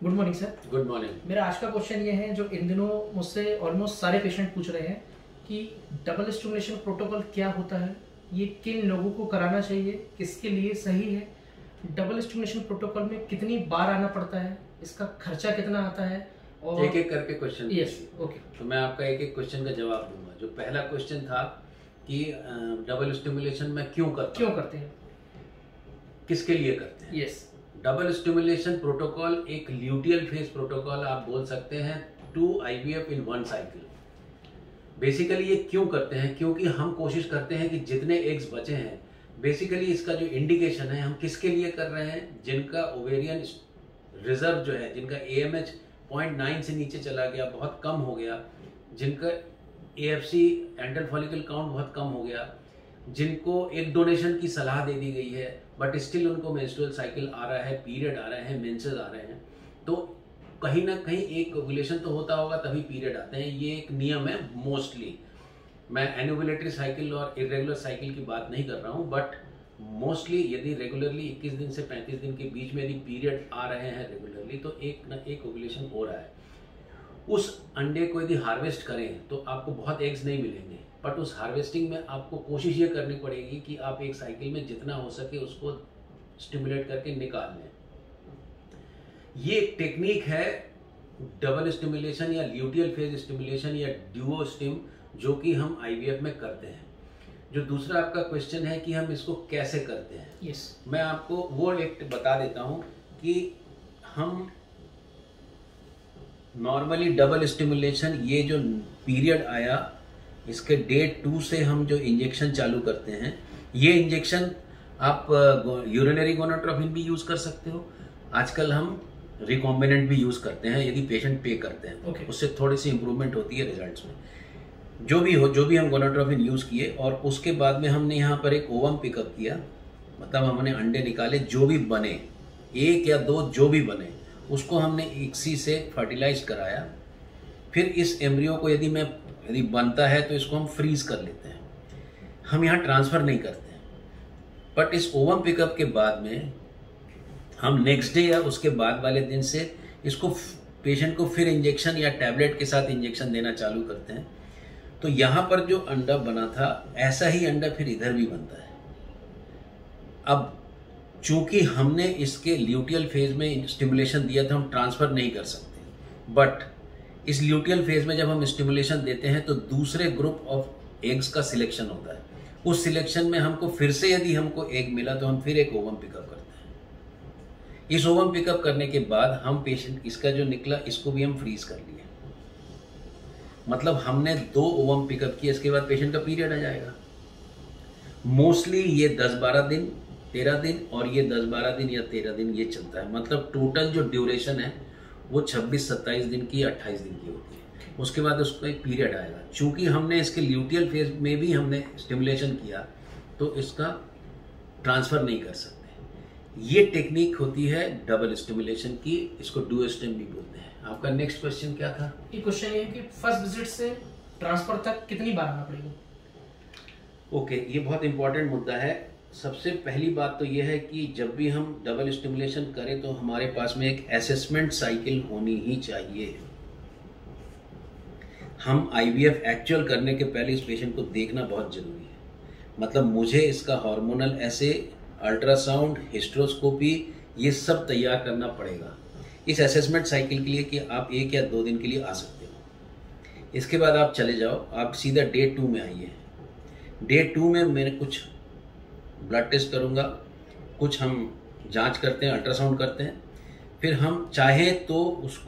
Good morning sir. Good morning. मेरा आज का क्वेश्चन ये है, जो इन दिनों मुझसे ऑलमोस्ट सारे पेशेंट पूछ रहे हैं कि डबल स्टिमुलेशन प्रोटोकॉल क्या होता है, ये किन लोगों को कराना चाहिए, किसके लिए सही है, डबल स्टिमुलेशन प्रोटोकॉल में कितनी बार आना पड़ता है, इसका खर्चा कितना आता है, और एक एक करके क्वेश्चन। Yes, okay. तो मैं आपका एक एक क्वेश्चन का जवाब दूंगा। जो पहला क्वेश्चन था कि डबल स्टिमुलेशन में क्यों करते हैं, किसके लिए करते हैं। यस। डबल स्टिमुलेशन प्रोटोकॉल एक ल्यूटियल फेज प्रोटोकॉल आप बोल सकते हैं, 2 IVF इन 1 साइकिल। बेसिकली ये क्यों करते हैं? क्योंकि हम कोशिश करते हैं कि जितने एग्स बचे हैं, बेसिकली इसका जो इंडिकेशन है, हम किसके लिए कर रहे हैं, जिनका ओवेरियन रिजर्व जो है, जिनका AMH 0.9 से नीचे चला गया, बहुत कम हो गया, जिनका AFC एंटल फॉलिकल काउंट बहुत कम हो गया, जिनको एक डोनेशन की सलाह दे दी गई है बट स्टिल उनको मेंस्ट्रुअल साइकिल आ रहा है, पीरियड आ रहे हैं, मेंसेस आ रहे हैं, तो कहीं ना कहीं एक ओव्यूलेशन तो होता होगा तभी पीरियड आते हैं। ये एक नियम है मोस्टली। मैं एनोवुलेटरी साइकिल और इरेगुलर साइकिल की बात नहीं कर रहा हूँ, बट मोस्टली यदि रेगुलरली 21 दिन से 35 दिन के बीच में यदि पीरियड आ रहे हैं रेगुलरली, तो एक ना एक ओव्यूलेशन हो रहा है। उस अंडे को यदि हार्वेस्ट करें तो आपको बहुत एग्स नहीं मिलेंगे, बट उस हार्वेस्टिंग में आपको कोशिश ये करनी पड़ेगी कि आप एक साइकिल में जितना हो सके उसको स्टिमुलेट करके निकाल लें। ये एक टेक्निक है डबल स्टिमुलेशन या ल्यूटियल फेज स्टिमुलेशन या ड्यूओ स्टिम, जो कि हम IVF में करते हैं। जो दूसरा आपका क्वेश्चन है कि हम इसको कैसे करते हैं, यस, मैं आपको वो एक बता देता हूं कि हम नॉर्मली डबल स्टिमुलेशन, ये जो पीरियड आया इसके डे 2 से हम जो इंजेक्शन चालू करते हैं, ये इंजेक्शन आप यूरिनरी गोनाट्रोपिन भी यूज कर सकते हो। आजकल हम रिकॉम्बिनेंट भी यूज करते हैं यदि पेशेंट पे करते हैं, okay. उससे थोड़ी सी इंप्रूवमेंट होती है रिजल्ट्स में। जो भी हम गोनाट्रोपिन यूज किए, और उसके बाद में हमने यहाँ पर एक ओवम पिकअप किया, मतलब हमने अंडे निकाले, जो भी बने 1 या 2 जो भी बने, उसको हमने इक्सी से फर्टिलाइज कराया। फिर इस एम्ब्रियो को यदि बनता है तो इसको हम फ्रीज कर लेते हैं, हम यहाँ ट्रांसफर नहीं करते हैं। बट इस ओवम पिकअप के बाद में हम नेक्स्ट डे या उसके बाद वाले दिन से इसको पेशेंट को फिर इंजेक्शन या टैबलेट के साथ इंजेक्शन देना चालू करते हैं। तो यहाँ पर जो अंडा बना था, ऐसा ही अंडा फिर इधर भी बनता है। अब चूंकि हमने इसके ल्यूटियल फेज में स्टिमुलेशन दिया था, हम ट्रांसफर नहीं कर सकते, बट इस ल्यूटियल फेज में जब हम स्टिमुलेशन देते हैं तो दूसरे ग्रुप ऑफ एग्स का सिलेक्शन होता है। उस सिलेक्शन में हमको फिर से यदि हमको एग मिला तो हम फिर एक ओवम पिकअप करते हैं। इस ओवम पिकअप करने के बाद हम पेशेंट, इसका जो निकला इसको भी हम फ्रीज कर लिए, मतलब हमने 2 ओवम पिकअप किए। इसके बाद पेशेंट का पीरियड आ जाएगा। मोस्टली ये 10-12 दिन, 13 दिन, और ये 10-12 दिन या 13 दिन ये चलता है। मतलब टोटल जो ड्यूरेशन है वो 26-27 दिन की, 28 दिन की होती है। उसके बाद उसका एक पीरियड आएगा। चूंकि हमने इसके ल्यूटियल फेज में भी हमने स्टिमुलेशन किया तो इसका ट्रांसफर नहीं कर सकते। ये टेक्निक होती है डबल स्टिमुलेशन की, इसको डुओ स्टिम भी बोलते हैं। आपका नेक्स्ट क्वेश्चन क्या था? ये क्वेश्चन ये है कि फर्स्ट विजिट से ट्रांसफर तक कितनी बार आना पड़ेगा? ओके, ये बहुत इंपॉर्टेंट मुद्दा है। सबसे पहली बात तो ये है कि जब भी हम डबल स्टिमुलेशन करें तो हमारे पास में एक असेसमेंट साइकिल होनी ही चाहिए। हम IVF एक्चुअल करने के पहले इस पेशेंट को देखना बहुत जरूरी है। मतलब मुझे इसका हार्मोनल ऐसे, अल्ट्रासाउंड, हिस्ट्रोस्कोपी, ये सब तैयार करना पड़ेगा इस असेसमेंट साइकिल के लिए कि आप 1 या 2 दिन के लिए आ सकते हो। इसके बाद आप चले जाओ, आप सीधा डे 2 में आइए। डे 2 में मैंने कुछ ब्लड टेस्ट करूँगा, कुछ हम जांच करते हैं, अल्ट्रासाउंड करते हैं। फिर हम चाहें तो उस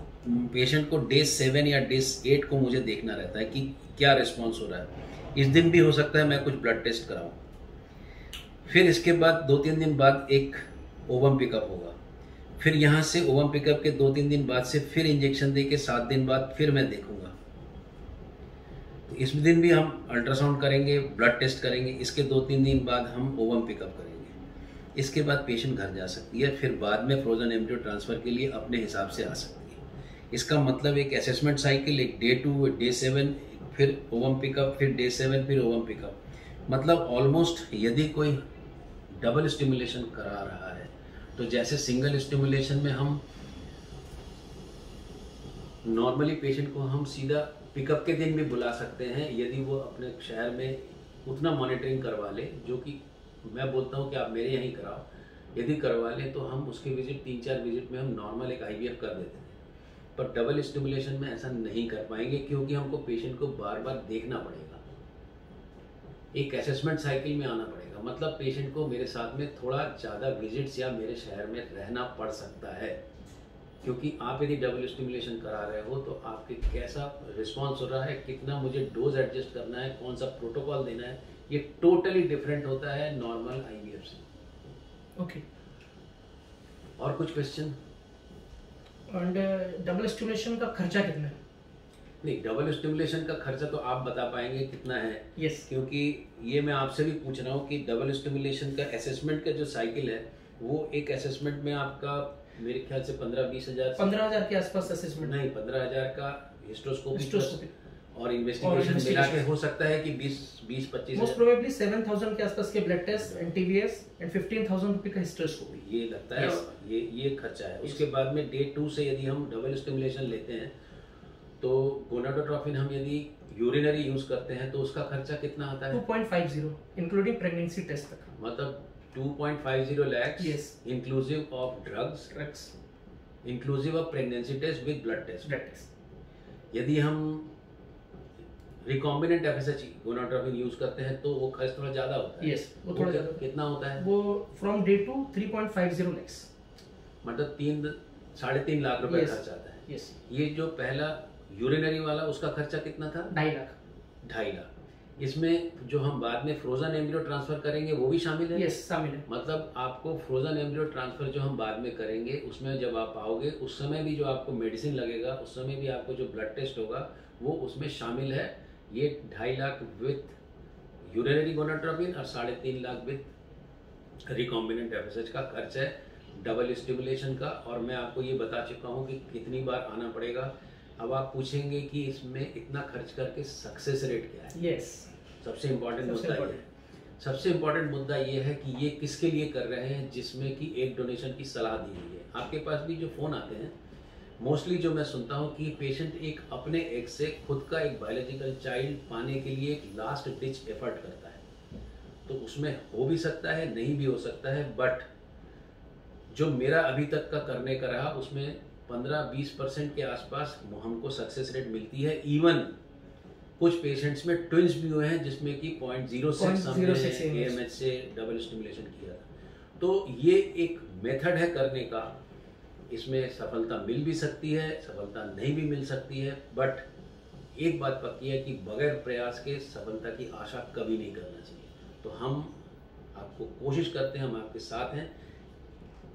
पेशेंट को डे 7 या डे 8 को मुझे देखना रहता है कि क्या रिस्पॉन्स हो रहा है। इस दिन भी हो सकता है मैं कुछ ब्लड टेस्ट कराऊँ। फिर इसके बाद 2-3 दिन बाद एक ओवम पिकअप होगा। फिर यहाँ से ओवम पिकअप के 2-3 दिन बाद से फिर इंजेक्शन दे के 7 दिन बाद फिर मैं देखूंगा। तो इस दिन भी हम अल्ट्रासाउंड करेंगे, ब्लड टेस्ट करेंगे। इसके 2-3 दिन बाद हम ओवम पिकअप करेंगे। इसके बाद पेशेंट घर जा सकती है, फिर बाद में फ्रोजन एम्ब्रियो ट्रांसफर के लिए अपने हिसाब से आ सकती है। इसका मतलब एक असेसमेंट साइकिल, एक डे 2, डे 7, फिर ओवम पिकअप, फिर डे 7, फिर ओवम पिकअप। मतलब ऑलमोस्ट यदि कोई डबल स्टिमुलेशन करा रहा है तो जैसे सिंगल स्टिमुलेशन में हम नॉर्मली पेशेंट को हम सीधा पिकअप के दिन भी बुला सकते हैं यदि वो अपने शहर में उतना मॉनिटरिंग करवा ले, जो कि मैं बोलता हूँ कि आप मेरे यहीं कराओ। यदि करवा लें तो हम उसके विजिट 3-4 विजिट में हम नॉर्मल एक IVF कर देते हैं। पर डबल स्टिमुलेशन में ऐसा नहीं कर पाएंगे क्योंकि हमको पेशेंट को बार बार देखना पड़ेगा, एक असेसमेंट साइकिल में आना पड़ेगा। मतलब पेशेंट को मेरे साथ में थोड़ा ज़्यादा विजिट्स या मेरे शहर में रहना पड़ सकता है, क्योंकि आप यदि डबल स्टिमुलेशन करा रहे हो तो आपके कैसा रिस्पॉन्स हो रहा है, कितना मुझे डोज एडजस्ट करना है, कौन सा प्रोटोकॉल देना है, ये टोटली डिफरेंट होता है नॉर्मल IVF से। ओके। और कुछ क्वेश्चन? एंड डबल स्टिमुलेशन का खर्चा कितना है? नहीं, डबल स्टिमुलेशन का खर्चा तो आप बता पाएंगे कितना है। यस। क्योंकि ये मैं आपसे भी पूछ रहा हूँ कि डबल स्टिमुलेशन का असेसमेंट का जो साइकिल है वो एक असेसमेंट में आपका मेरे ख्याल से 15-20 हज़ार 15,000 के आसपास असेसमेंट। नहीं, 15,000 का हिस्ट्रोस्कोपी और और इन्वेस्टिगेशन मिला के हो सकता है कि 20-25 मोस्ट प्रोबेबली 7,000 के आसपास के blood test and TVS and 15,000 रुपए का हिस्ट्रोस्कोपी, ये लगता है। Yes. ये खर्चा है। उसके बाद में डे 2 से यदि हम डबल स्टिमुलेशन लेते हैं तो गोनाडोट्रोपिन हम यदि यूरिनरी यूज करते हैं तो उसका खर्चा कितना आता है? 2.50 इंक्लूडिंग प्रेगनेंसी टेस्ट तक। मतलब 2.50 lakhs Yes. Inclusive of drugs, inclusive of pregnancy test with blood test. यदि हम रिकॉम्बिनेंट FSH गोनाडोट्रोपिन यूज करते हैं तो वो खर्च थोड़ा ज्यादा होता है। Yes, वो थोड़ा ज्यादा। कितना होता है? वो फ्रॉम डे 2 3.50 lakhs, मतलब 3-3.5 लाख रुपए Yes. खर्च आता है। यस। ये जो पहला यूरिनरी वाला उसका खर्चा कितना था? 2.5 लाख। 2.5 लाख। इसमें जो हम बाद में फ्रोजन एम्ब्रियो ट्रांसफर करेंगे वो भी शामिल है? यस, शामिल है। मतलब आपको फ्रोजन एम्ब्रियो ट्रांसफर जो हम बाद में करेंगे उसमें जब आप आओगे उस समय भी जो आपको मेडिसिन लगेगा, उस समय भी आपको जो ब्लड टेस्ट होगा वो उसमें शामिल है। ये 2.5 लाख विथ यूरिनरी गोनाडोट्रोपिन और 3.5 लाख विथ रिकॉम्बिनेंट FSH का खर्च है डबल स्टिमुलेशन का। और मैं आपको ये बता चुका हूँ कि कितनी बार आना पड़ेगा। अब आप पूछेंगे कि इसमें इतना खर्च करके सक्सेस रेट क्या है? यस। सबसे इम्पोर्टेंट मुद्दा ये है। सबसे इम्पोर्टेंट मुद्दा ये है कि ये किसके लिए कर रहे हैं, जिसमें कि एक डोनेशन की सलाह दी गई है। आपके पास भी जो फ़ोन आते हैं मोस्टली जो मैं सुनता हूँ कि पेशेंट एक अपने एग से खुद का एक बायोलॉजिकल चाइल्ड पाने के लिए एक लास्ट डिच एफर्ट करता है। तो उसमें हो भी सकता है, नहीं भी हो सकता है, बट जो मेरा अभी तक का करने का रहा उसमें 15-20% के आसपास हमको सक्सेस रेट मिलती है। इवन कुछ पेशेंट्स में ट्विंस भी हुए हैं जिसमें कि 0.06 AMH से डबल स्टिमुलेशन किया था। तो ये एक मेथड है करने का। इसमें सफलता मिल भी सकती है, सफलता नहीं भी मिल सकती है, बट एक बात पक्की है कि बगैर प्रयास के सफलता की आशा कभी नहीं करना चाहिए। तो हम आपको कोशिश करते हैं, हम आपके साथ हैं।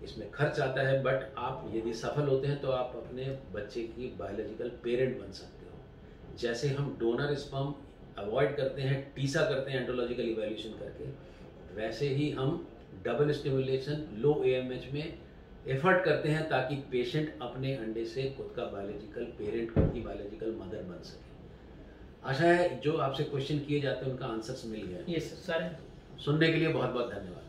इसमें खर्च आता है, बट आप यदि सफल होते हैं तो आप अपने बच्चे की बायोलॉजिकल पेरेंट बन सकते हो। जैसे हम डोनर स्पर्म अवॉइड करते हैं, टीसा करते हैं एंटोलॉजिकल इवैल्यूएशन करके, वैसे ही हम डबल स्टिमुलेशन लो AMH में एफर्ट करते हैं ताकि पेशेंट अपने अंडे से खुद का बायोलॉजिकल पेरेंट, खुद की बायोलॉजिकल मदर बन सके। आशा है जो आपसे क्वेश्चन किए जाते हैं उनका आंसर्स मिल गया। यस सर, सारे सुनने के लिए बहुत बहुत धन्यवाद।